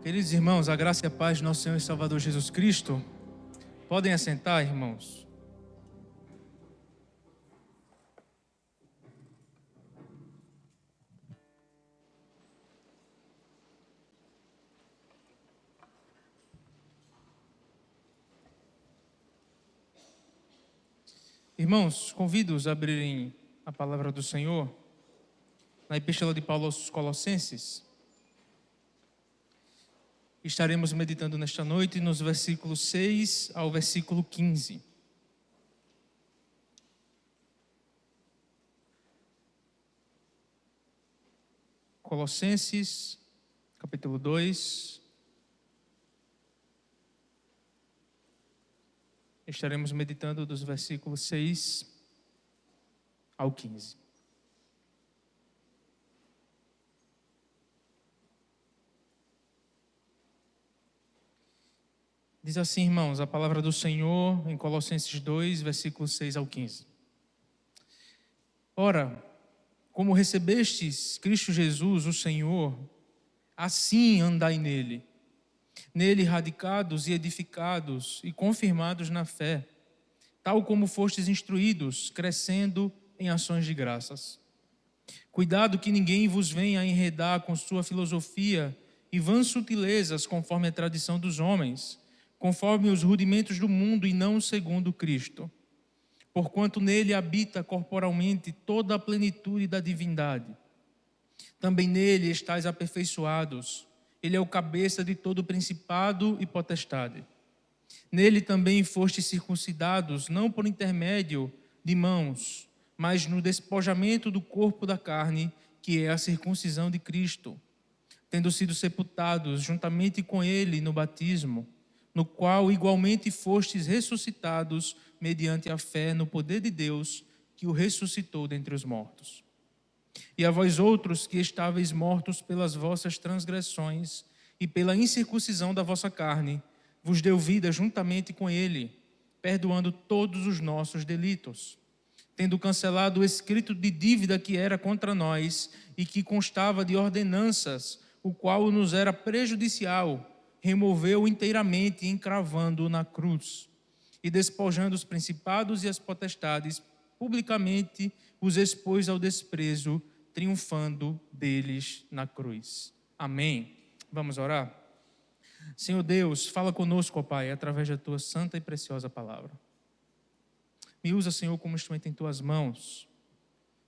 Queridos irmãos, a graça e a paz de nosso Senhor e Salvador Jesus Cristo. Podem assentar, irmãos. Irmãos, convido-os a abrirem a palavra do Senhor na Epístola de Paulo aos Colossenses. Estaremos meditando nesta noite nos versículos 6 ao versículo 15. Colossenses, capítulo 2. Estaremos meditando dos versículos 6 ao 15. Diz assim, irmãos, a palavra do Senhor em Colossenses 2, versículos 6 ao 15. Ora, como recebestes Cristo Jesus, o Senhor, assim andai nele. Nele radicados e edificados e confirmados na fé, tal como fostes instruídos, crescendo em ações de graças. Cuidado que ninguém vos venha a enredar com sua filosofia e vãs sutilezas conforme a tradição dos homens, conforme os rudimentos do mundo e não segundo Cristo. Porquanto nele habita corporalmente toda a plenitude da divindade. Também nele estáis aperfeiçoados. Ele é o cabeça de todo principado e potestade. Nele também fostes circuncidados, não por intermédio de mãos, mas no despojamento do corpo da carne, que é a circuncisão de Cristo, tendo sido sepultados juntamente com ele no batismo, no qual igualmente fostes ressuscitados mediante a fé no poder de Deus, que o ressuscitou dentre os mortos. E a vós outros que estáveis mortos pelas vossas transgressões e pela incircuncisão da vossa carne, vos deu vida juntamente com ele, perdoando todos os nossos delitos, tendo cancelado o escrito de dívida que era contra nós e que constava de ordenanças, o qual nos era prejudicial, removeu inteiramente, encravando-o na cruz, e despojando os principados e as potestades, publicamente os expôs ao desprezo, triunfando deles na cruz. Amém. Vamos orar? Senhor Deus, fala conosco, ó Pai, através da Tua santa e preciosa palavra. Me usa, Senhor, como instrumento em Tuas mãos,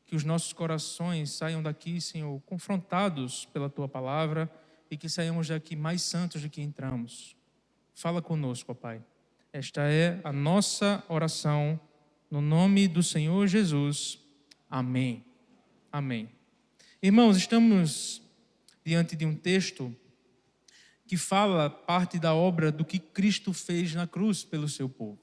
que os nossos corações saiam daqui, Senhor, confrontados pela Tua palavra e que saiamos daqui mais santos do que entramos. Fala conosco, ó Pai. Esta é a nossa oração, no nome do Senhor Jesus. Amém. Amém. Irmãos, estamos diante de um texto que fala parte da obra do que Cristo fez na cruz pelo seu povo.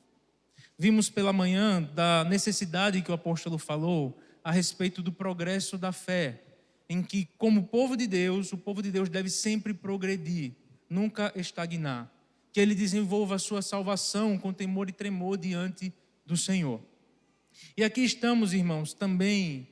Vimos pela manhã da necessidade que o apóstolo falou a respeito do progresso da fé, em que, como povo de Deus, o povo de Deus deve sempre progredir, nunca estagnar. Que ele desenvolva a sua salvação com temor e tremor diante do Senhor. E aqui estamos, irmãos, também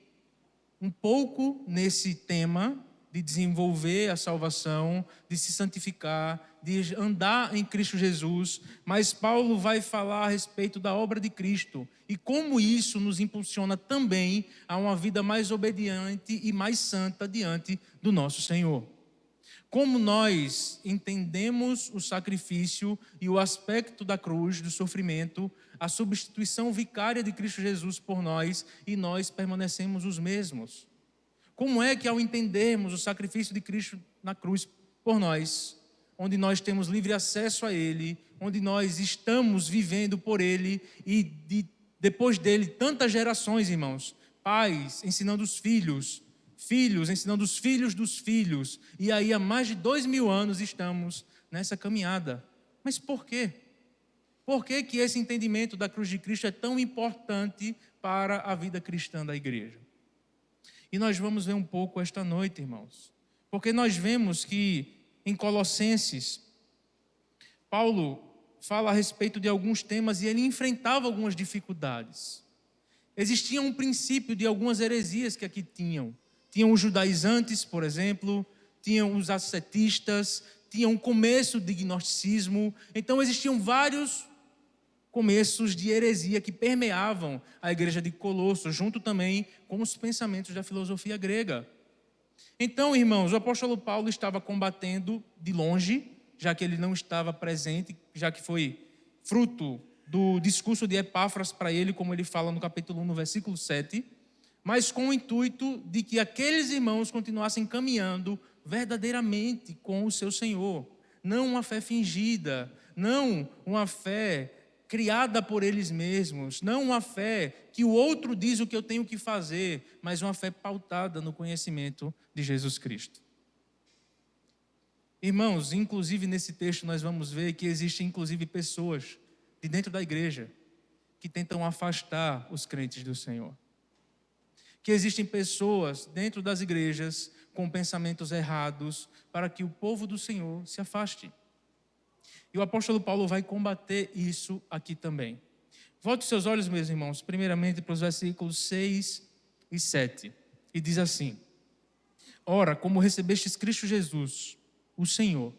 um pouco nesse tema de desenvolver a salvação, de se santificar, de andar em Cristo Jesus, mas Paulo vai falar a respeito da obra de Cristo e como isso nos impulsiona também a uma vida mais obediente e mais santa diante do nosso Senhor. Como nós entendemos o sacrifício e o aspecto da cruz, do sofrimento, a substituição vicária de Cristo Jesus por nós, e nós permanecemos os mesmos. Como é que, ao entendermos o sacrifício de Cristo na cruz por nós, onde nós temos livre acesso a Ele, onde nós estamos vivendo por Ele e depois dele tantas gerações, irmãos, pais ensinando os filhos, filhos ensinando os filhos dos filhos, e aí há mais de 2000 anos estamos nessa caminhada. Mas por quê? Por que que esse entendimento da cruz de Cristo é tão importante para a vida cristã da igreja? E nós vamos ver um pouco esta noite, irmãos, porque nós vemos que em Colossenses, Paulo fala a respeito de alguns temas e ele enfrentava algumas dificuldades. Existia um princípio de algumas heresias que aqui tinham. Tinham os judaizantes, por exemplo, tinham os ascetistas, tinha um começo de gnosticismo. Então existiam vários começos de heresia que permeavam a igreja de Colosso, junto também com os pensamentos da filosofia grega. Então, irmãos, o apóstolo Paulo estava combatendo de longe, já que ele não estava presente, já que foi fruto do discurso de Epáfras para ele, como ele fala no capítulo 1, no versículo 7, mas com o intuito de que aqueles irmãos continuassem caminhando verdadeiramente com o seu Senhor. Não uma fé fingida, não uma fé criada por eles mesmos, não uma fé que o outro diz o que eu tenho que fazer, mas uma fé pautada no conhecimento de Jesus Cristo. Irmãos, inclusive nesse texto nós vamos ver que existem inclusive pessoas de dentro da igreja que tentam afastar os crentes do Senhor. Que existem pessoas dentro das igrejas com pensamentos errados para que o povo do Senhor se afaste. E o apóstolo Paulo vai combater isso aqui também. Volte seus olhos, meus irmãos, primeiramente para os versículos 6 e 7. E diz assim: Ora, como recebestes Cristo Jesus, o Senhor,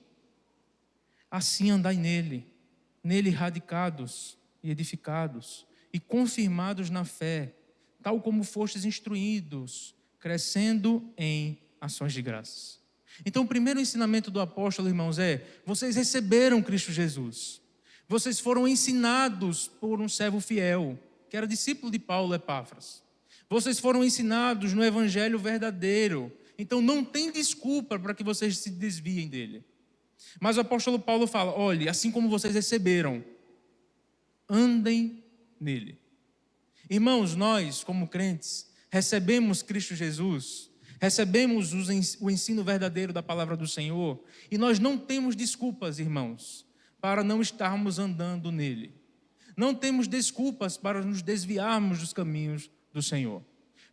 assim andai nele radicados e edificados, e confirmados na fé, tal como fostes instruídos, crescendo em ações de graças. Então, o primeiro ensinamento do apóstolo, irmãos, é: vocês receberam Cristo Jesus. Vocês foram ensinados por um servo fiel, que era discípulo de Paulo, Epáfras. Vocês foram ensinados no evangelho verdadeiro. Então, não tem desculpa para que vocês se desviem dele. Mas o apóstolo Paulo fala: olhe, assim como vocês receberam, andem nele. Irmãos, nós, como crentes, recebemos Cristo Jesus, recebemos o ensino verdadeiro da palavra do Senhor, e nós não temos desculpas, irmãos, para não estarmos andando nele. Não temos desculpas para nos desviarmos dos caminhos do Senhor.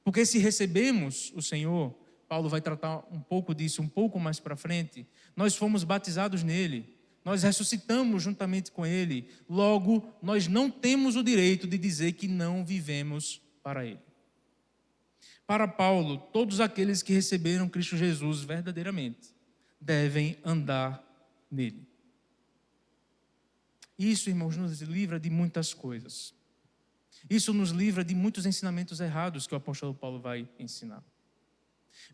Porque se recebemos o Senhor, Paulo vai tratar um pouco disso um pouco mais para frente, nós fomos batizados nele, nós ressuscitamos juntamente com ele, logo nós não temos o direito de dizer que não vivemos para ele. Para Paulo, todos aqueles que receberam Cristo Jesus verdadeiramente devem andar nele. Isso, irmãos, nos livra de muitas coisas. Isso nos livra de muitos ensinamentos errados que o apóstolo Paulo vai ensinar.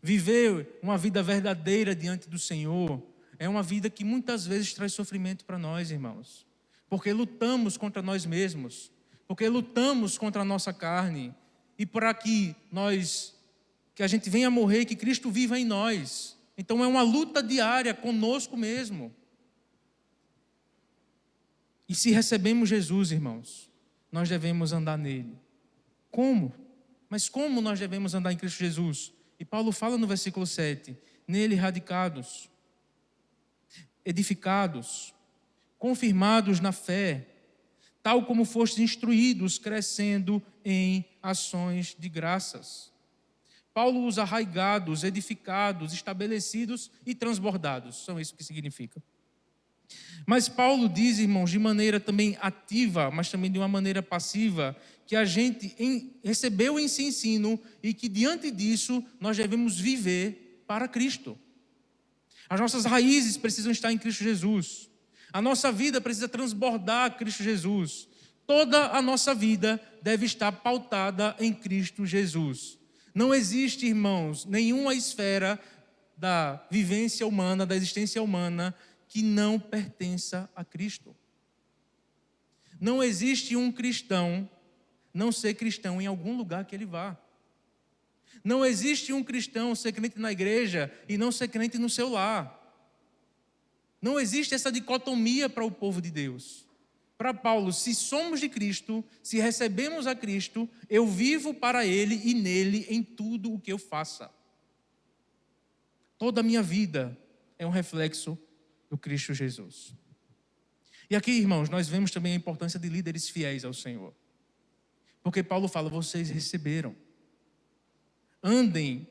Viver uma vida verdadeira diante do Senhor é uma vida que muitas vezes traz sofrimento para nós, irmãos. Porque lutamos contra nós mesmos, porque lutamos contra a nossa carne, e para que a gente venha morrer, que Cristo viva em nós. Então é uma luta diária conosco mesmo. E se recebemos Jesus, irmãos, nós devemos andar nele. Como? Mas como nós devemos andar em Cristo Jesus? E Paulo fala no versículo 7, nele radicados, edificados, confirmados na fé, tal como fostes instruídos, crescendo em ações de graças. Paulo usa arraigados, edificados, estabelecidos e transbordados. São isso que significa. Mas Paulo diz, irmãos, de maneira também ativa, mas também de uma maneira passiva, que a gente recebeu esse ensino e que diante disso nós devemos viver para Cristo. As nossas raízes precisam estar em Cristo Jesus. A nossa vida precisa transbordar Cristo Jesus. Toda a nossa vida deve estar pautada em Cristo Jesus. Não existe, irmãos, nenhuma esfera da vivência humana, da existência humana, que não pertença a Cristo. Não existe um cristão não ser cristão em algum lugar que ele vá. Não existe um cristão ser crente na igreja e não ser crente no seu lar. Não existe essa dicotomia para o povo de Deus. Para Paulo, se somos de Cristo, se recebemos a Cristo, eu vivo para Ele e nele em tudo o que eu faça. Toda a minha vida é um reflexo do Cristo Jesus. E aqui, irmãos, nós vemos também a importância de líderes fiéis ao Senhor. Porque Paulo fala, vocês receberam. Andem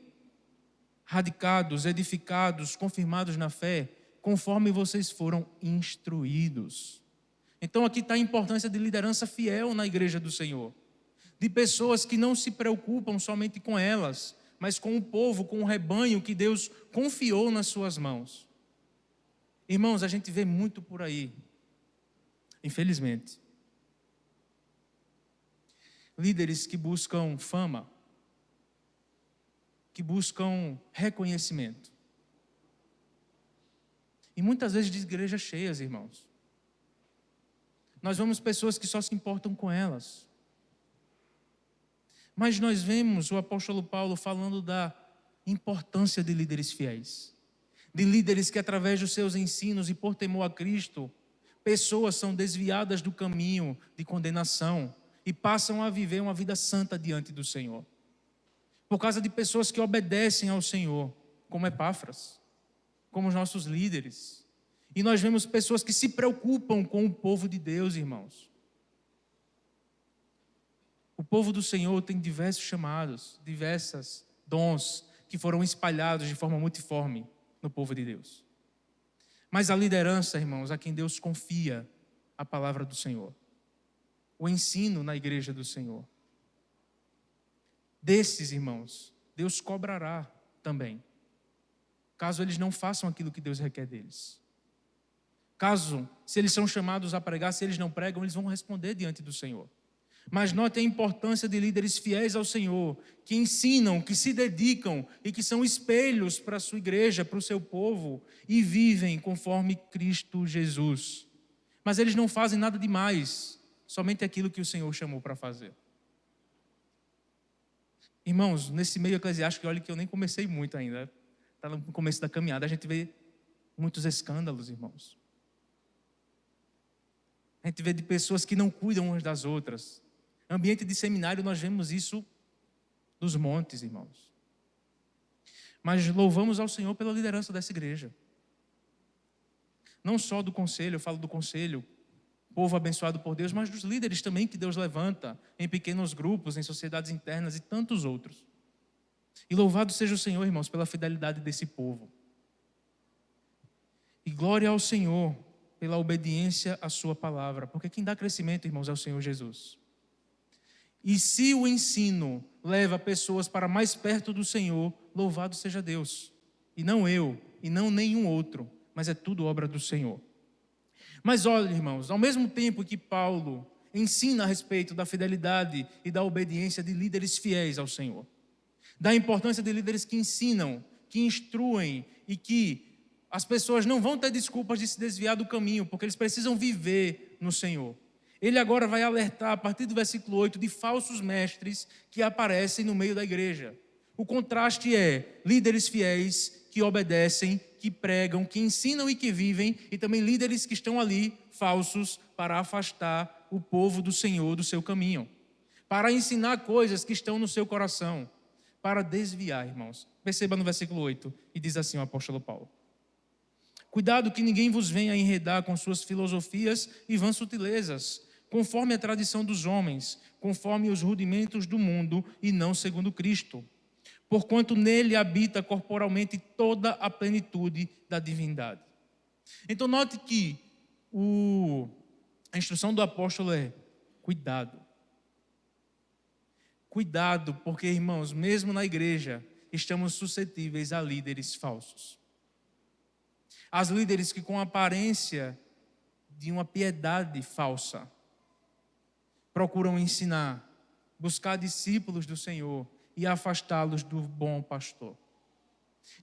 radicados, edificados, confirmados na fé, conforme vocês foram instruídos. Então aqui está a importância de liderança fiel na igreja do Senhor. De pessoas que não se preocupam somente com elas, mas com o povo, com o rebanho que Deus confiou nas suas mãos. Irmãos, a gente vê muito por aí, infelizmente, líderes que buscam fama, que buscam reconhecimento. E muitas vezes de igrejas cheias, irmãos. Nós vemos pessoas que só se importam com elas. Mas nós vemos o apóstolo Paulo falando da importância de líderes fiéis. De líderes que através dos seus ensinos e por temor a Cristo, pessoas são desviadas do caminho de condenação e passam a viver uma vida santa diante do Senhor. Por causa de pessoas que obedecem ao Senhor, como Epáfras, como os nossos líderes. E nós vemos pessoas que se preocupam com o povo de Deus, irmãos. O povo do Senhor tem diversos chamados, diversos dons que foram espalhados de forma multiforme no povo de Deus. Mas a liderança, irmãos, a quem Deus confia a palavra do Senhor. O ensino na igreja do Senhor. Desses, irmãos, Deus cobrará também, caso eles não façam aquilo que Deus requer deles. Caso, se eles são chamados a pregar, se eles não pregam, eles vão responder diante do Senhor. Mas note a importância de líderes fiéis ao Senhor, que ensinam, que se dedicam e que são espelhos para a sua igreja, para o seu povo, e vivem conforme Cristo Jesus. Mas eles não fazem nada demais, somente aquilo que o Senhor chamou para fazer. Irmãos, nesse meio eclesiástico, olha que eu nem comecei muito ainda, está no começo da caminhada, a gente vê muitos escândalos, irmãos. A gente vê de pessoas que não cuidam umas das outras. Ambiente de seminário, nós vemos isso dos montes, irmãos. Mas louvamos ao Senhor pela liderança dessa igreja. Não só do conselho, eu falo do conselho, povo abençoado por Deus, mas dos líderes também que Deus levanta em pequenos grupos, em sociedades internas e tantos outros. E louvado seja o Senhor, irmãos, pela fidelidade desse povo. E glória ao Senhor pela obediência à sua palavra, porque quem dá crescimento, irmãos, é o Senhor Jesus. E se o ensino leva pessoas para mais perto do Senhor, louvado seja Deus. E não eu, e não nenhum outro, mas é tudo obra do Senhor. Mas olha, irmãos, ao mesmo tempo que Paulo ensina a respeito da fidelidade e da obediência de líderes fiéis ao Senhor, da importância de líderes que ensinam, que instruem e que as pessoas não vão ter desculpas de se desviar do caminho, porque eles precisam viver no Senhor. Ele agora vai alertar, a partir do versículo 8, de falsos mestres que aparecem no meio da igreja. O contraste é líderes fiéis que obedecem, que pregam, que ensinam e que vivem, e também líderes que estão ali, falsos, para afastar o povo do Senhor do seu caminho, para ensinar coisas que estão no seu coração, para desviar, irmãos. Perceba no versículo 8, e diz assim o apóstolo Paulo: cuidado que ninguém vos venha enredar com suas filosofias e vãs sutilezas, conforme a tradição dos homens, conforme os rudimentos do mundo e não segundo Cristo. Porquanto nele habita corporalmente toda a plenitude da divindade. Então note que a instrução do apóstolo é: cuidado. Cuidado, porque, irmãos, mesmo na igreja, estamos suscetíveis a líderes falsos. As líderes que com a aparência de uma piedade falsa procuram ensinar, buscar discípulos do Senhor e afastá-los do bom pastor.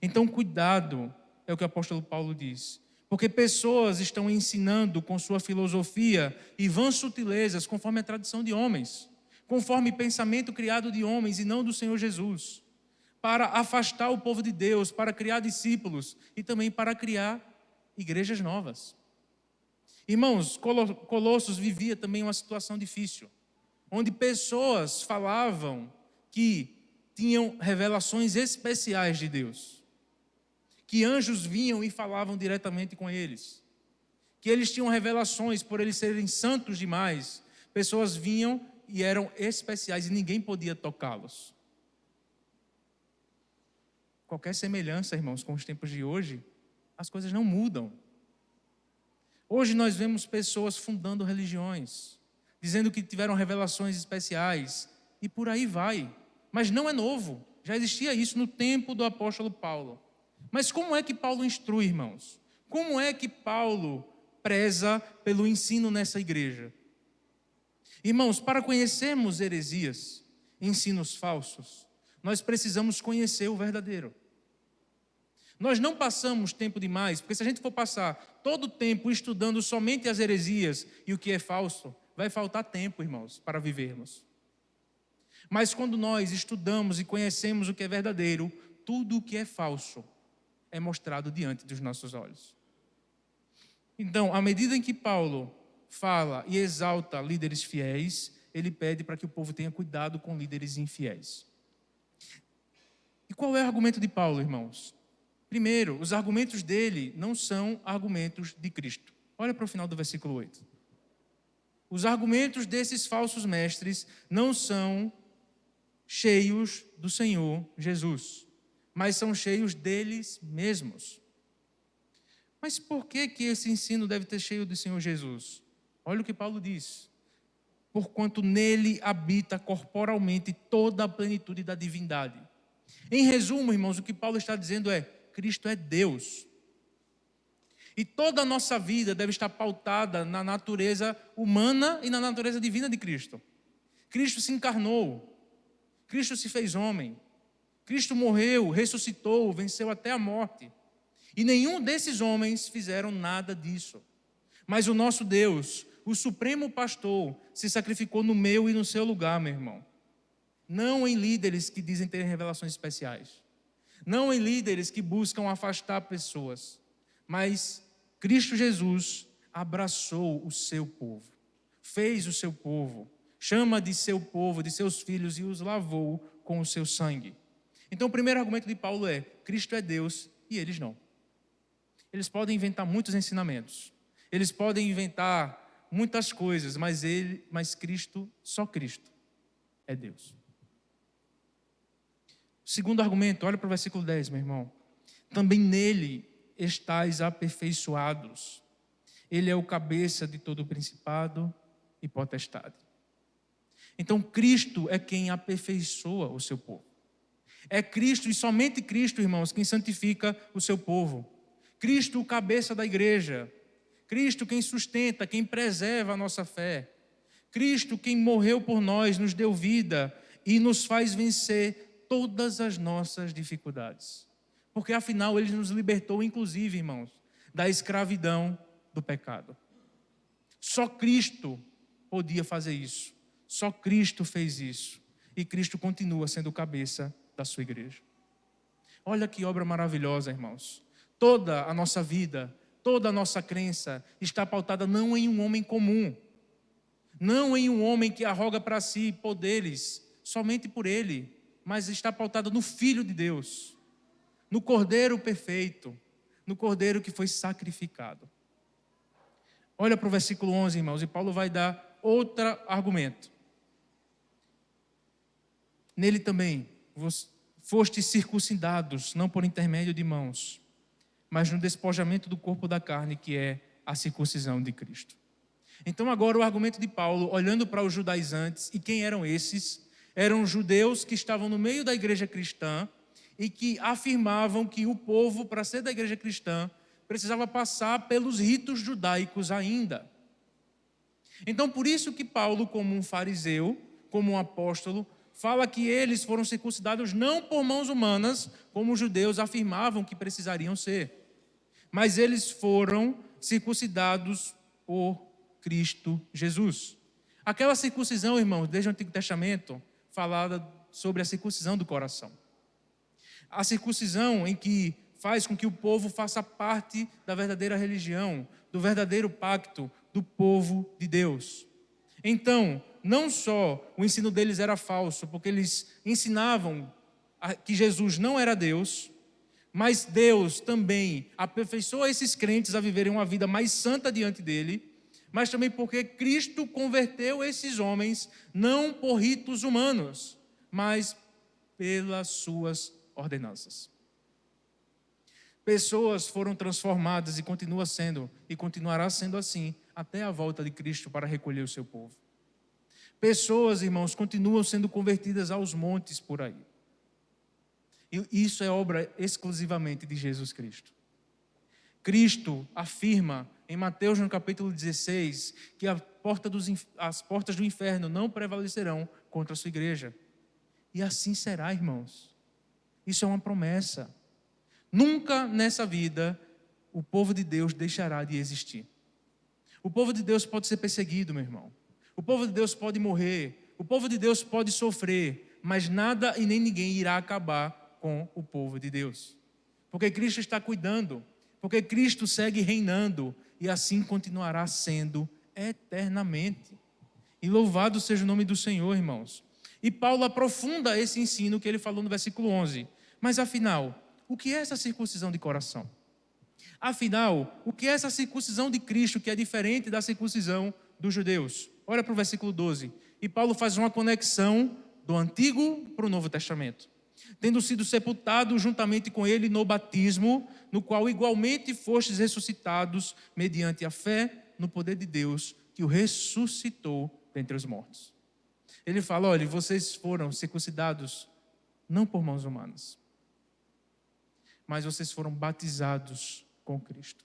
Então, cuidado, é o que o apóstolo Paulo diz, porque pessoas estão ensinando com sua filosofia e vãs sutilezas, conforme a tradição de homens, conforme pensamento criado de homens e não do Senhor Jesus, para afastar o povo de Deus, para criar discípulos e também para criar igrejas novas. Irmãos, Colossos vivia também uma situação difícil, onde pessoas falavam que tinham revelações especiais de Deus, que anjos vinham e falavam diretamente com eles, que eles tinham revelações por eles serem santos demais. Pessoas vinham e eram especiais e ninguém podia tocá-los. Qualquer semelhança, irmãos, com os tempos de hoje, as coisas não mudam. Hoje nós vemos pessoas fundando religiões, dizendo que tiveram revelações especiais, e por aí vai. Mas não é novo, já existia isso no tempo do apóstolo Paulo. Mas como é que Paulo instrui, irmãos? Como é que Paulo preza pelo ensino nessa igreja? Irmãos, para conhecermos heresias, ensinos falsos, nós precisamos conhecer o verdadeiro. Nós não passamos tempo demais, porque se a gente for passar todo o tempo estudando somente as heresias e o que é falso, vai faltar tempo, irmãos, para vivermos. Mas quando nós estudamos e conhecemos o que é verdadeiro, tudo o que é falso é mostrado diante dos nossos olhos. Então, à medida em que Paulo fala e exalta líderes fiéis, ele pede para que o povo tenha cuidado com líderes infiéis. E qual é o argumento de Paulo, irmãos? Primeiro, os argumentos dele não são argumentos de Cristo. Olha para o final do versículo 8. Os argumentos desses falsos mestres não são cheios do Senhor Jesus, mas são cheios deles mesmos. Mas por que esse ensino deve ter cheio do Senhor Jesus? Olha o que Paulo diz. Porquanto nele habita corporalmente toda a plenitude da divindade. Em resumo, irmãos, o que Paulo está dizendo é: Cristo é Deus. E toda a nossa vida deve estar pautada na natureza humana e na natureza divina de Cristo. Cristo se encarnou. Cristo se fez homem. Cristo morreu, ressuscitou, venceu até a morte. E nenhum desses homens fizeram nada disso. Mas o nosso Deus, o supremo pastor, se sacrificou no meu e no seu lugar, meu irmão. Não em líderes que dizem ter revelações especiais. Não em líderes que buscam afastar pessoas. Mas Cristo Jesus abraçou o seu povo. Fez o seu povo. Chama de seu povo, de seus filhos e os lavou com o seu sangue. Então o primeiro argumento de Paulo é: Cristo é Deus e eles não. Eles podem inventar muitos ensinamentos. Eles podem inventar muitas coisas, mas Cristo, só Cristo, é Deus. Segundo argumento, olha para o versículo 10, meu irmão. Também nele estáis aperfeiçoados. Ele é o cabeça de todo o principado e potestade. Então Cristo é quem aperfeiçoa o seu povo. É Cristo e somente Cristo, irmãos, quem santifica o seu povo. Cristo, o cabeça da igreja. Cristo, quem sustenta, quem preserva a nossa fé. Cristo, quem morreu por nós, nos deu vida e nos faz vencer todas as nossas dificuldades. Porque afinal Ele nos libertou, inclusive, irmãos, da escravidão do pecado. Só Cristo podia fazer isso. Só Cristo fez isso. E Cristo continua sendo o cabeça da sua igreja. Olha que obra maravilhosa, irmãos. Toda a nossa vida, toda a nossa crença está pautada não em um homem comum, não em um homem que arroga para si poderes somente por ele, mas está pautada no Filho de Deus, no Cordeiro perfeito, no Cordeiro que foi sacrificado. Olha para o versículo 11, irmãos, e Paulo vai dar outro argumento. Nele também fostes circuncidados, não por intermédio de mãos, mas no despojamento do corpo da carne, que é a circuncisão de Cristo. Então agora o argumento de Paulo, olhando para os judaizantes, e quem eram esses? Eram judeus que estavam no meio da igreja cristã e que afirmavam que o povo, para ser da igreja cristã, precisava passar pelos ritos judaicos ainda. Então por isso que Paulo, como um fariseu, como um apóstolo, fala que eles foram circuncidados não por mãos humanas, como os judeus afirmavam que precisariam ser, mas eles foram circuncidados por Cristo Jesus. Aquela circuncisão, irmãos, desde o Antigo Testamento, falada sobre a circuncisão do coração. A circuncisão em que faz com que o povo faça parte da verdadeira religião, do verdadeiro pacto do povo de Deus. Então, não só o ensino deles era falso, porque eles ensinavam que Jesus não era Deus, mas Deus também aperfeiçoa esses crentes a viverem uma vida mais santa diante dele, mas também porque Cristo converteu esses homens não por ritos humanos, mas pelas suas ordenanças. Pessoas foram transformadas e continua sendo, e continuará sendo assim, até a volta de Cristo para recolher o seu povo. Pessoas, irmãos, continuam sendo convertidas aos montes por aí. E isso é obra exclusivamente de Jesus Cristo. Cristo afirma em Mateus, no capítulo 16, que as portas do inferno não prevalecerão contra a sua igreja. E assim será, irmãos. Isso é uma promessa. Nunca nessa vida o povo de Deus deixará de existir. O povo de Deus pode ser perseguido, meu irmão. O povo de Deus pode morrer. O povo de Deus pode sofrer. Mas nada e nem ninguém irá acabar com o povo de Deus. Porque Cristo está cuidando. Porque Cristo segue reinando. E assim continuará sendo eternamente. E louvado seja o nome do Senhor, irmãos. E Paulo aprofunda esse ensino que ele falou no versículo 11. Mas afinal, o que é essa circuncisão de coração? Afinal, o que é essa circuncisão de Cristo que é diferente da circuncisão dos judeus? Olha para o versículo 12. E Paulo faz uma conexão do Antigo para o Novo Testamento. Tendo sido sepultado juntamente com ele no batismo, no qual igualmente fostes ressuscitados mediante a fé no poder de Deus que o ressuscitou dentre os mortos. Ele fala, olha, vocês foram circuncidados não por mãos humanas, mas vocês foram batizados com Cristo.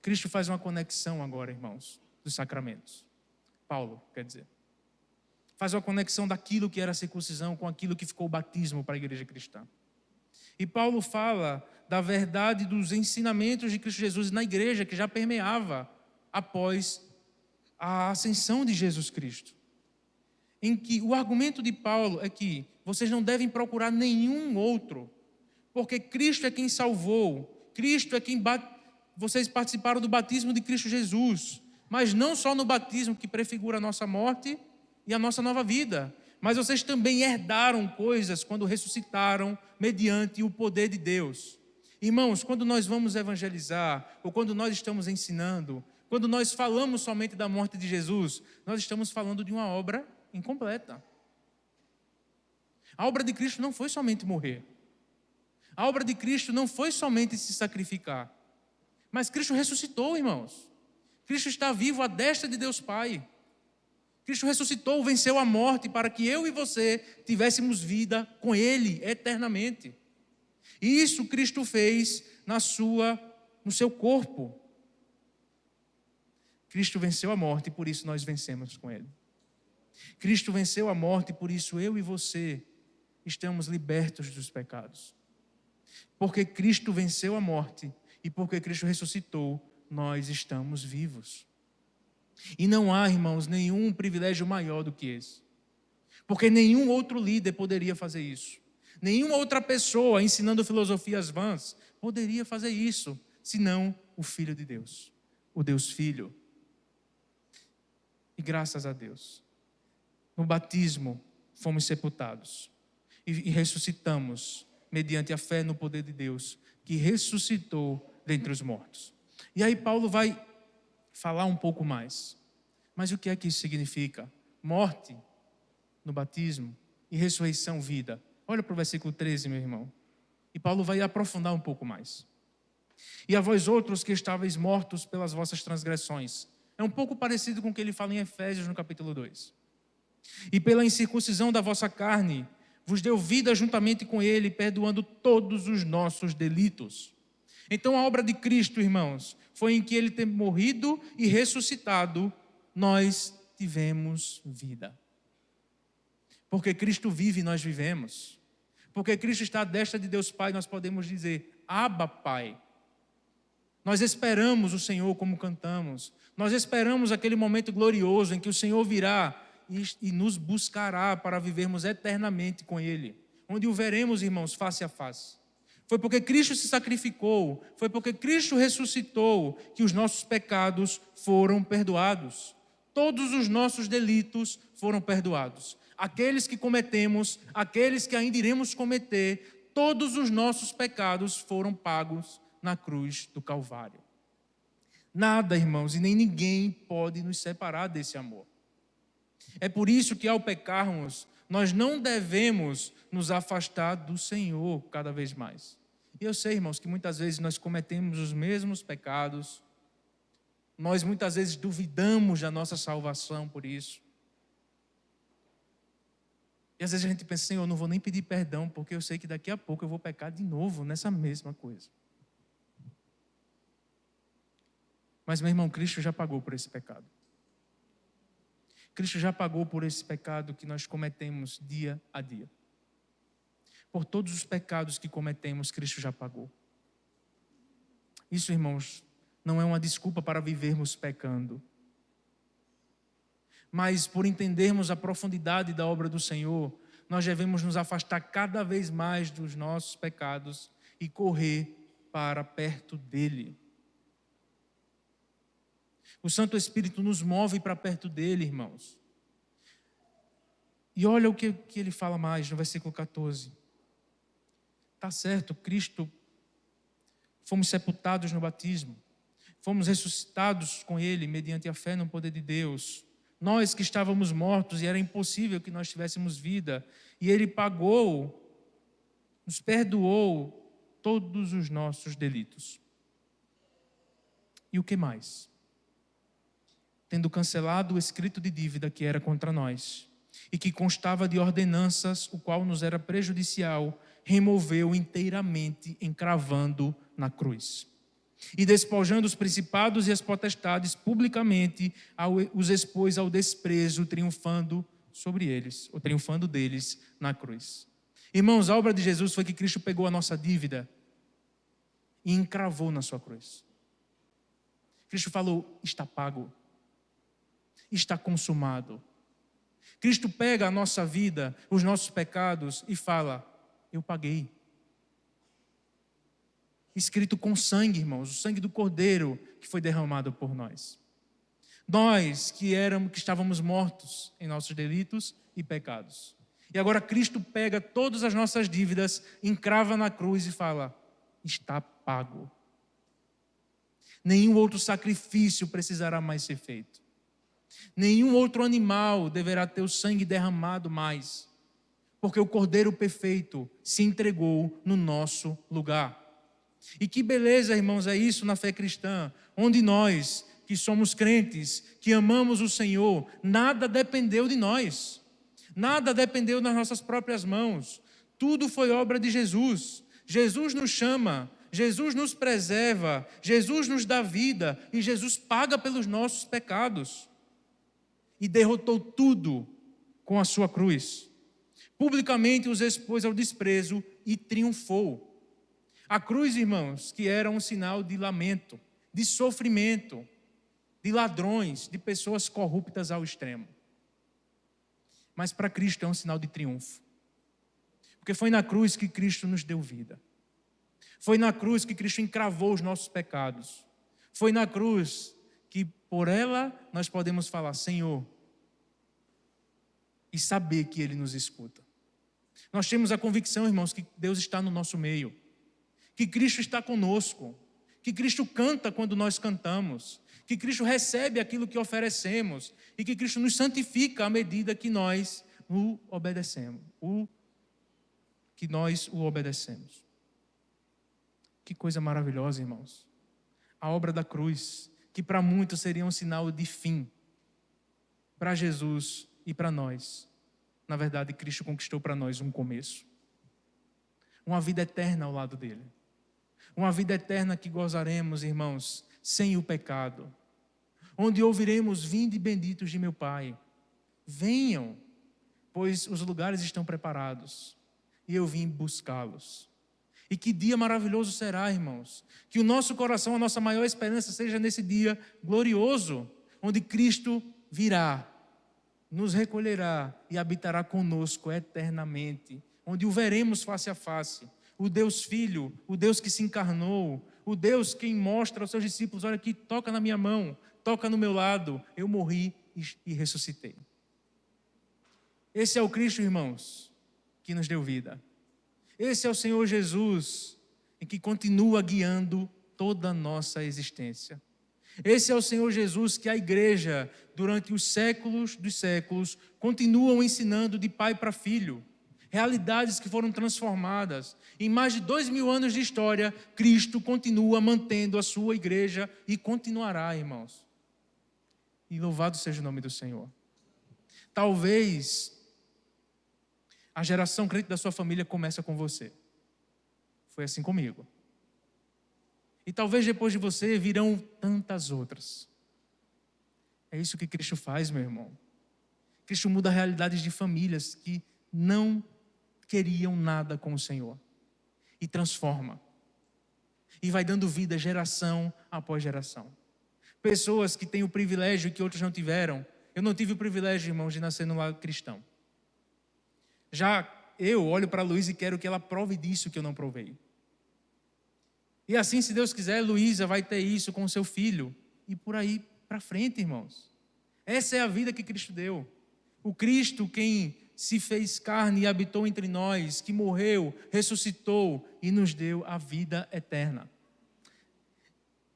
Cristo faz uma conexão agora, irmãos, dos sacramentos. Paulo, quer dizer. Faz uma conexão daquilo que era a circuncisão com aquilo que ficou o batismo para a igreja cristã. E Paulo fala da verdade dos ensinamentos de Cristo Jesus na igreja, que já permeava após a ascensão de Jesus Cristo. Em que o argumento de Paulo é que vocês não devem procurar nenhum outro, porque Cristo é quem salvou, Cristo é quem vocês participaram do batismo de Cristo Jesus, mas não só no batismo que prefigura a nossa morte e a nossa nova vida, mas vocês também herdaram coisas quando ressuscitaram mediante o poder de Deus. Irmãos, quando nós vamos evangelizar, ou quando nós estamos ensinando, quando nós falamos somente da morte de Jesus, nós estamos falando de uma obra incompleta. A obra de Cristo não foi somente morrer. A obra de Cristo não foi somente se sacrificar. Mas Cristo ressuscitou, irmãos. Cristo está vivo à destra de Deus Pai. Cristo ressuscitou, venceu a morte para que eu e você tivéssemos vida com Ele eternamente. E isso Cristo fez no seu corpo. Cristo venceu a morte e por isso nós vencemos com Ele. Cristo venceu a morte e por isso eu e você estamos libertos dos pecados. Porque Cristo venceu a morte e porque Cristo ressuscitou, nós estamos vivos. E não há, irmãos, nenhum privilégio maior do que esse. Porque nenhum outro líder poderia fazer isso. Nenhuma outra pessoa ensinando filosofias vãs poderia fazer isso, senão o Filho de Deus, o Deus Filho. E graças a Deus, no batismo fomos sepultados e ressuscitamos mediante a fé no poder de Deus, que ressuscitou dentre os mortos. E aí Paulo vai falar um pouco mais. Mas o que é que isso significa? Morte no batismo e ressurreição, vida. Olha para o versículo 13, meu irmão. E Paulo vai aprofundar um pouco mais. E a vós outros que estáveis mortos pelas vossas transgressões. É um pouco parecido com o que ele fala em Efésios no capítulo 2. E pela incircuncisão da vossa carne, vos deu vida juntamente com ele, perdoando todos os nossos delitos. Então a obra de Cristo, irmãos, foi em que ele ter morrido e ressuscitado, nós tivemos vida. Porque Cristo vive e nós vivemos. Porque Cristo está à destra de Deus Pai, nós podemos dizer, Abba, Pai. Nós esperamos o Senhor como cantamos. Nós esperamos aquele momento glorioso em que o Senhor virá e nos buscará para vivermos eternamente com Ele. Onde o veremos, irmãos, face a face. Foi porque Cristo se sacrificou, foi porque Cristo ressuscitou que os nossos pecados foram perdoados. Todos os nossos delitos foram perdoados. Aqueles que cometemos, aqueles que ainda iremos cometer, todos os nossos pecados foram pagos na cruz do Calvário. Nada, irmãos, e nem ninguém pode nos separar desse amor. É por isso que ao pecarmos, nós não devemos nos afastar do Senhor cada vez mais. E eu sei, irmãos, que muitas vezes nós cometemos os mesmos pecados, nós muitas vezes duvidamos da nossa salvação por isso. E às vezes a gente pensa, Senhor, eu não vou nem pedir perdão, porque eu sei que daqui a pouco eu vou pecar de novo nessa mesma coisa. Mas, meu irmão, Cristo já pagou por esse pecado. Cristo já pagou por esse pecado que nós cometemos dia a dia. Por todos os pecados que cometemos, Cristo já pagou. Isso, irmãos, não é uma desculpa para vivermos pecando. Mas por entendermos a profundidade da obra do Senhor, nós devemos nos afastar cada vez mais dos nossos pecados e correr para perto dele. O Santo Espírito nos move para perto dele, irmãos. E olha o que ele fala mais no versículo 14. Está certo, Cristo, fomos sepultados no batismo, fomos ressuscitados com ele mediante a fé no poder de Deus. Nós que estávamos mortos e era impossível que nós tivéssemos vida, e ele pagou, nos perdoou todos os nossos delitos. E o que mais? Tendo cancelado o escrito de dívida que era contra nós, e que constava de ordenanças, o qual nos era prejudicial, removeu inteiramente, encravando na cruz. E despojando os principados e as potestades publicamente, os expôs ao desprezo, triunfando sobre eles, ou triunfando deles na cruz. Irmãos, a obra de Jesus foi que Cristo pegou a nossa dívida e encravou na sua cruz. Cristo falou: está pago, está consumado. Cristo pega a nossa vida, os nossos pecados e fala: eu paguei. Escrito com sangue, irmãos, o sangue do Cordeiro que foi derramado por nós. Nós que estávamos mortos em nossos delitos e pecados. E agora Cristo pega todas as nossas dívidas, encrava na cruz e fala: está pago. Nenhum outro sacrifício precisará mais ser feito. Nenhum outro animal deverá ter o sangue derramado mais, porque o Cordeiro perfeito se entregou no nosso lugar. E que beleza, irmãos, é isso na fé cristã, onde nós, que somos crentes, que amamos o Senhor, nada dependeu de nós, nada dependeu das nossas próprias mãos, tudo foi obra de Jesus. Jesus nos chama, Jesus nos preserva, Jesus nos dá vida e Jesus paga pelos nossos pecados. E derrotou tudo com a sua cruz. Publicamente os expôs ao desprezo e triunfou. A cruz, irmãos, que era um sinal de lamento, de sofrimento, de ladrões, de pessoas corruptas ao extremo. Mas para Cristo é um sinal de triunfo. Porque foi na cruz que Cristo nos deu vida. Foi na cruz que Cristo encravou os nossos pecados. Foi na cruz que por ela nós podemos falar: Senhor, e saber que Ele nos escuta. Nós temos a convicção, irmãos, que Deus está no nosso meio, que Cristo está conosco, que Cristo canta quando nós cantamos, que Cristo recebe aquilo que oferecemos e que Cristo nos santifica à medida que nós o obedecemos. Que coisa maravilhosa, irmãos. A obra da cruz, que para muitos seria um sinal de fim, para Jesus e para nós, na verdade, Cristo conquistou para nós um começo. Uma vida eterna ao lado dele. Uma vida eterna que gozaremos, irmãos, sem o pecado. Onde ouviremos: vinde benditos de meu Pai. Venham, pois os lugares estão preparados. E eu vim buscá-los. E que dia maravilhoso será, irmãos. Que o nosso coração, a nossa maior esperança seja nesse dia glorioso, onde Cristo virá, nos recolherá e habitará conosco eternamente, onde o veremos face a face, o Deus Filho, o Deus que se encarnou, o Deus quem mostra aos seus discípulos: olha aqui, toca na minha mão, toca no meu lado, eu morri e ressuscitei. Esse é o Cristo, irmãos, que nos deu vida. Esse é o Senhor Jesus, e que continua guiando toda a nossa existência. Esse é o Senhor Jesus que a igreja, durante os séculos dos séculos, continuam ensinando de pai para filho. Realidades que foram transformadas. Em mais de 2000 anos de história, Cristo continua mantendo a sua igreja e continuará, irmãos. E louvado seja o nome do Senhor. Talvez a geração crente da sua família começa com você. Foi assim comigo. E talvez depois de você virão tantas outras. É isso que Cristo faz, meu irmão. Cristo muda realidades de famílias que não queriam nada com o Senhor. E transforma. E vai dando vida geração após geração. Pessoas que têm o privilégio que outros não tiveram. Eu não tive o privilégio, irmãos, de nascer num lar cristão. Já eu olho para a Luísa e quero que ela prove disso que eu não provei. E assim, se Deus quiser, Luísa vai ter isso com o seu filho. E por aí para frente, irmãos. Essa é a vida que Cristo deu. O Cristo, quem se fez carne e habitou entre nós, que morreu, ressuscitou e nos deu a vida eterna.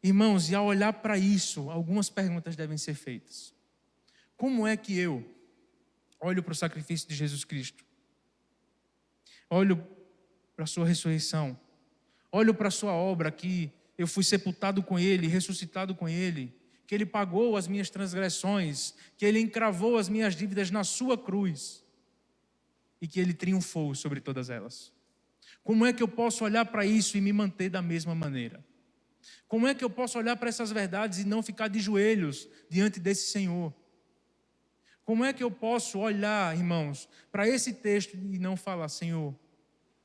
Irmãos, e ao olhar para isso, algumas perguntas devem ser feitas. Como é que eu olho para o sacrifício de Jesus Cristo? Olho para a sua ressurreição. Olho para a sua obra, que eu fui sepultado com Ele, ressuscitado com Ele, que Ele pagou as minhas transgressões, que Ele encravou as minhas dívidas na sua cruz e que Ele triunfou sobre todas elas. Como é que eu posso olhar para isso e me manter da mesma maneira? Como é que eu posso olhar para essas verdades e não ficar de joelhos diante desse Senhor? Como é que eu posso olhar, irmãos, para esse texto e não falar: Senhor,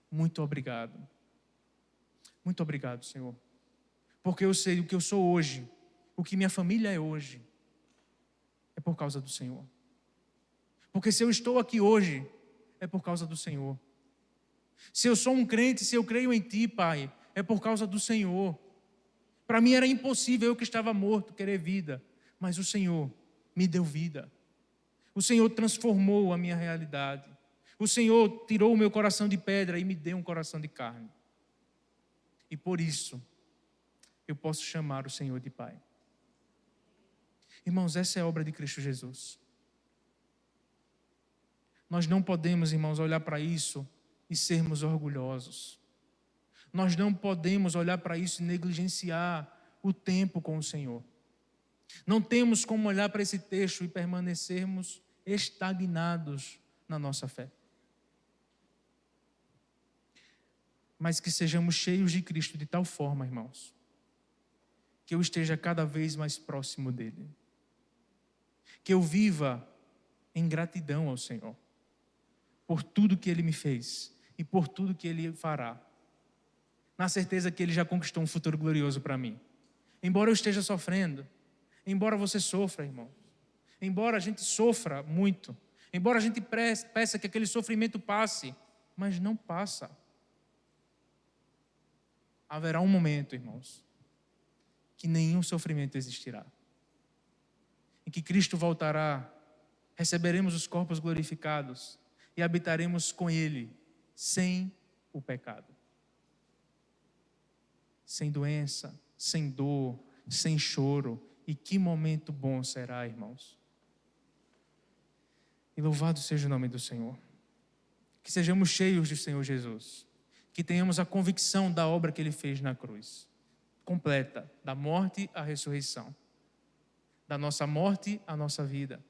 muito obrigado. Muito obrigado, Senhor. Porque eu sei o que eu sou hoje, o que minha família é hoje, é por causa do Senhor. Porque se eu estou aqui hoje, é por causa do Senhor. Se eu sou um crente, se eu creio em Ti, Pai, é por causa do Senhor. Para mim era impossível, eu que estava morto, querer vida. Mas o Senhor me deu vida. O Senhor transformou a minha realidade. O Senhor tirou o meu coração de pedra e me deu um coração de carne. E por isso, eu posso chamar o Senhor de Pai. Irmãos, essa é a obra de Cristo Jesus. Nós não podemos, irmãos, olhar para isso e sermos orgulhosos. Nós não podemos olhar para isso e negligenciar o tempo com o Senhor. Não temos como olhar para esse texto e permanecermos estagnados na nossa fé. Mas que sejamos cheios de Cristo de tal forma, irmãos, que eu esteja cada vez mais próximo dEle. Que eu viva em gratidão ao Senhor, por tudo que Ele me fez e por tudo que Ele fará. Na certeza que Ele já conquistou um futuro glorioso para mim. Embora eu esteja sofrendo, embora você sofra, irmão, embora a gente sofra muito, embora a gente peça que aquele sofrimento passe, mas não passa. Haverá um momento, irmãos, que nenhum sofrimento existirá. Em que Cristo voltará, receberemos os corpos glorificados e habitaremos com Ele, sem o pecado. Sem doença, sem dor, sem choro. E que momento bom será, irmãos. E louvado seja o nome do Senhor. Que sejamos cheios do Senhor Jesus. Que tenhamos a convicção da obra que Ele fez na cruz. Completa, da morte à ressurreição. Da nossa morte à nossa vida.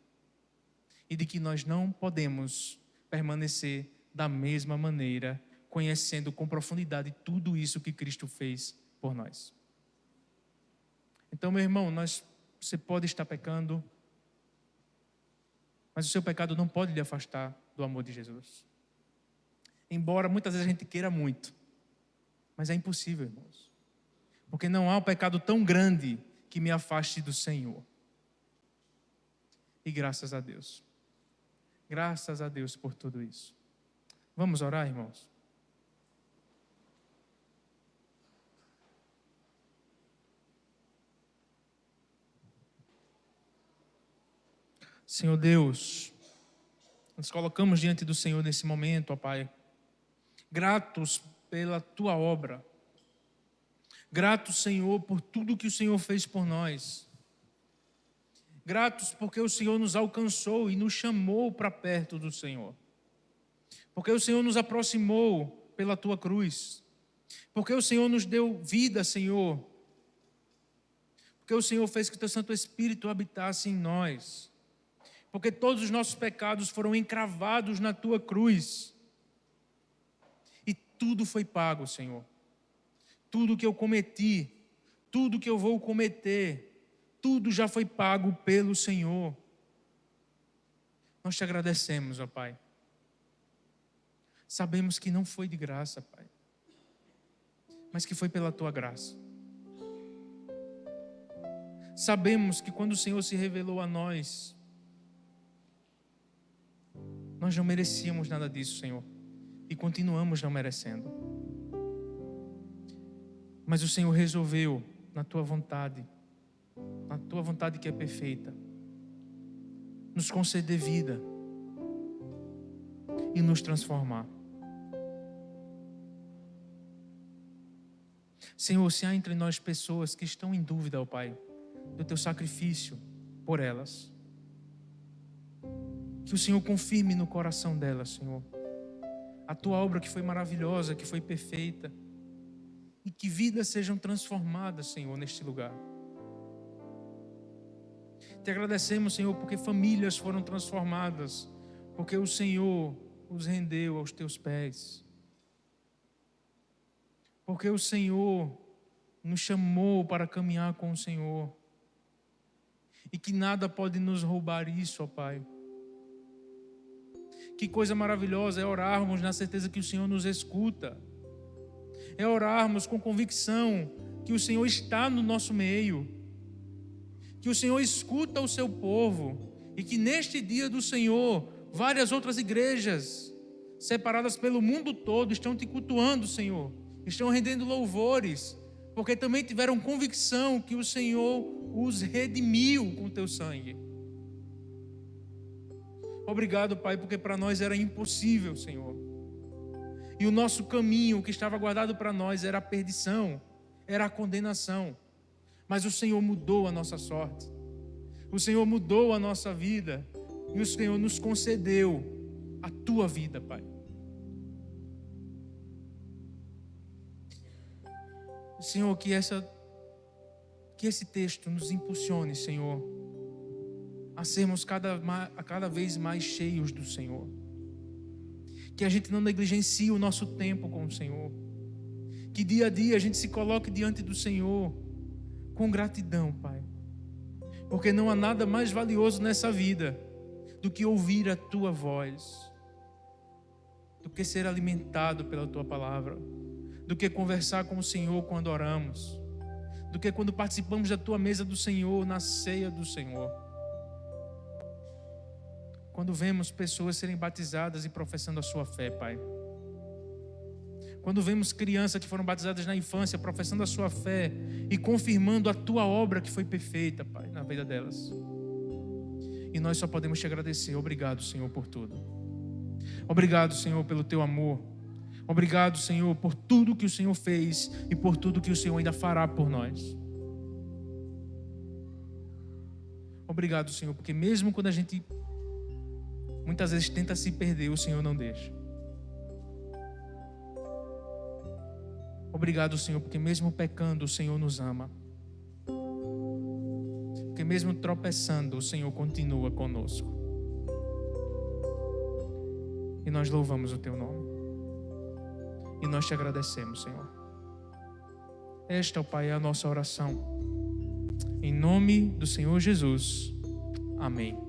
E de que nós não podemos permanecer da mesma maneira, conhecendo com profundidade tudo isso que Cristo fez por nós. Então, meu irmão, você pode estar pecando, mas o seu pecado não pode lhe afastar do amor de Jesus. Embora muitas vezes a gente queira muito, mas é impossível, irmãos. Porque não há um pecado tão grande que me afaste do Senhor. E graças a Deus. Graças a Deus por tudo isso. Vamos orar, irmãos? Senhor Deus, nos colocamos diante do Senhor nesse momento, ó Pai, gratos pela Tua obra, gratos, Senhor, por tudo que o Senhor fez por nós, gratos porque o Senhor nos alcançou e nos chamou para perto do Senhor, porque o Senhor nos aproximou pela Tua cruz, porque o Senhor nos deu vida, Senhor, porque o Senhor fez que o Teu Santo Espírito habitasse em nós, porque todos os nossos pecados foram encravados na Tua cruz. E tudo foi pago, Senhor. Tudo que eu cometi, tudo que eu vou cometer, tudo já foi pago pelo Senhor. Nós te agradecemos, ó Pai. Sabemos que não foi de graça, Pai, mas que foi pela Tua graça. Sabemos que quando o Senhor se revelou a nós, nós não merecíamos nada disso, Senhor, e continuamos não merecendo. Mas o Senhor resolveu, na Tua vontade que é perfeita, nos conceder vida e nos transformar. Senhor, se há entre nós pessoas que estão em dúvida, ó Pai, do Teu sacrifício por elas, que o Senhor confirme no coração delas, Senhor, a Tua obra que foi maravilhosa, que foi perfeita, e que vidas sejam transformadas, Senhor, neste lugar. Te agradecemos, Senhor, porque famílias foram transformadas, porque o Senhor os rendeu aos Teus pés, porque o Senhor nos chamou para caminhar com o Senhor, e que nada pode nos roubar isso, ó Pai. Que coisa maravilhosa é orarmos na certeza que o Senhor nos escuta, é orarmos com convicção que o Senhor está no nosso meio, que o Senhor escuta o seu povo, e que neste dia do Senhor, várias outras igrejas separadas pelo mundo todo estão te cultuando, Senhor, estão rendendo louvores, porque também tiveram convicção que o Senhor os redimiu com o Teu sangue. Obrigado, Pai, porque para nós era impossível, Senhor, e o nosso caminho que estava guardado para nós era a perdição, era a condenação, mas o Senhor mudou a nossa sorte, o Senhor mudou a nossa vida, e o Senhor nos concedeu a Tua vida, Pai. Senhor, que esse texto nos impulsione, Senhor, a sermos cada vez mais cheios do Senhor. Que a gente não negligencie o nosso tempo com o Senhor. Que dia a dia a gente se coloque diante do Senhor com gratidão, Pai. Porque não há nada mais valioso nessa vida do que ouvir a Tua voz, do que ser alimentado pela Tua palavra, do que conversar com o Senhor quando oramos, do que quando participamos da Tua mesa do Senhor, na ceia do Senhor. Quando vemos pessoas serem batizadas e professando a sua fé, Pai. Quando vemos crianças que foram batizadas na infância, professando a sua fé e confirmando a Tua obra que foi perfeita, Pai, na vida delas. E nós só podemos te agradecer. Obrigado, Senhor, por tudo. Obrigado, Senhor, pelo Teu amor. Obrigado, Senhor, por tudo que o Senhor fez e por tudo que o Senhor ainda fará por nós. Obrigado, Senhor, porque mesmo quando a gente muitas vezes tenta se perder, o Senhor não deixa. Obrigado, Senhor, porque mesmo pecando, o Senhor nos ama. Porque mesmo tropeçando, o Senhor continua conosco. E nós louvamos o Teu nome. E nós te agradecemos, Senhor. Esta, ó Pai, é a nossa oração. Em nome do Senhor Jesus. Amém.